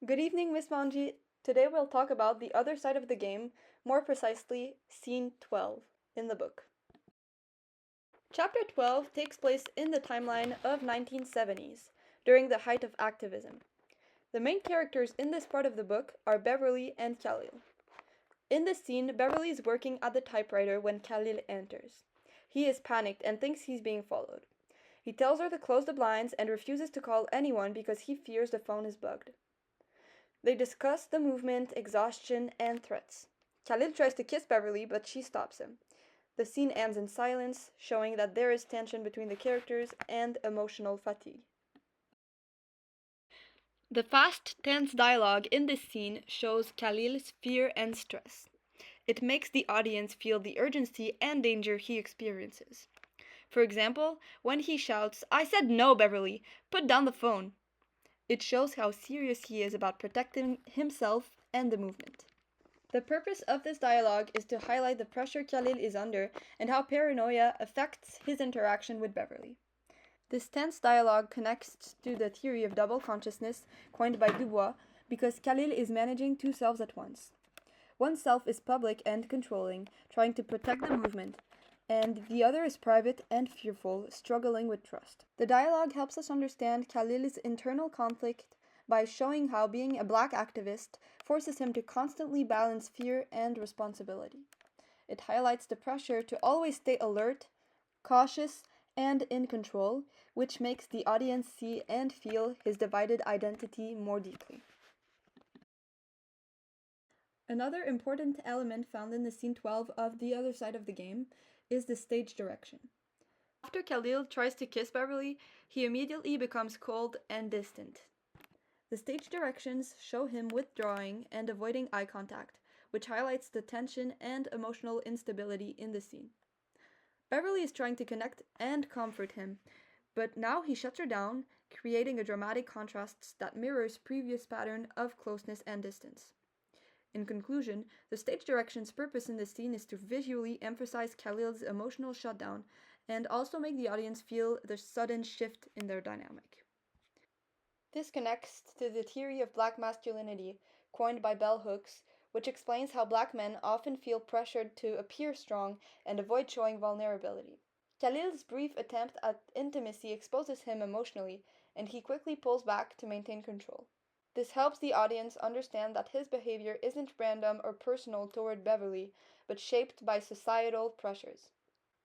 Good evening, Miss Manji. Today we'll talk about the other side of the game, more precisely, Scene 12 in the book. Chapter 12 takes place in the timeline of 1970s, during the height of activism. The main characters in this part of the book are Beverly and Khalil. In this scene, Beverly is working at the typewriter when Khalil enters. He is panicked and thinks he's being followed. He tells her to close the blinds and refuses to call anyone because he fears the phone is bugged. They discuss the movement, exhaustion, and threats. Khalil tries to kiss Beverly, but she stops him. The scene ends in silence, showing that there is tension between the characters and emotional fatigue. The fast, tense dialogue in this scene shows Khalil's fear and stress. It makes the audience feel the urgency and danger he experiences. For example, when he shouts, "I said no, Beverly! Put down the phone!" It shows how serious he is about protecting himself and the movement. The purpose of this dialogue is to highlight the pressure Khalil is under and how paranoia affects his interaction with Beverly. This tense dialogue connects to the theory of double consciousness coined by Dubois because Khalil is managing two selves at once. One self is public and controlling, trying to protect the movement, and the other is private and fearful, struggling with trust. The dialogue helps us understand Khalil's internal conflict by showing how being a black activist forces him to constantly balance fear and responsibility. It highlights the pressure to always stay alert, cautious, and in control, which makes the audience see and feel his divided identity more deeply. Another important element found in the scene 12 of The Other Side of the Game is the stage direction. After Khalil tries to kiss Beverly, he immediately becomes cold and distant. The stage directions show him withdrawing and avoiding eye contact, which highlights the tension and emotional instability in the scene. Beverly is trying to connect and comfort him, but now he shuts her down, creating a dramatic contrast that mirrors previous pattern of closeness and distance. In conclusion, the stage direction's purpose in this scene is to visually emphasize Khalil's emotional shutdown and also make the audience feel the sudden shift in their dynamic. This connects to the theory of black masculinity, coined by bell hooks, which explains how black men often feel pressured to appear strong and avoid showing vulnerability. Khalil's brief attempt at intimacy exposes him emotionally, and he quickly pulls back to maintain control. This helps the audience understand that his behavior isn't random or personal toward Beverly, but shaped by societal pressures.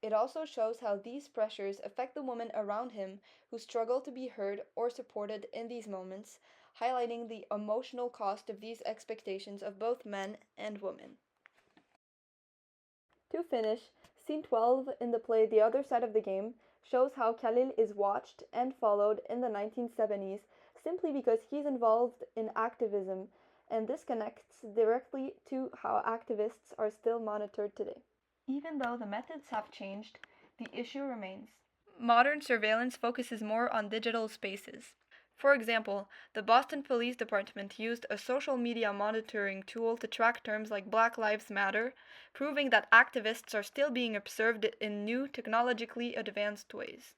It also shows how these pressures affect the women around him who struggle to be heard or supported in these moments, highlighting the emotional cost of these expectations of both men and women. To finish, scene 12 in the play The Other Side of the Game shows how Khalil is watched and followed in the 1970s simply because he's involved in activism, and this connects directly to how activists are still monitored today. Even though the methods have changed, the issue remains. Modern surveillance focuses more on digital spaces. For example, the Boston Police Department used a social media monitoring tool to track terms like Black Lives Matter, proving that activists are still being observed in new, technologically advanced ways.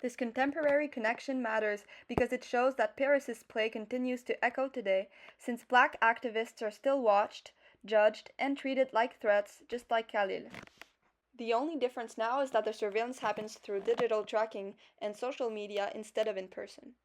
This contemporary connection matters because it shows that Paris's play continues to echo today, since black activists are still watched, judged, and treated like threats, just like Khalil. The only difference now is that the surveillance happens through digital tracking and social media instead of in person.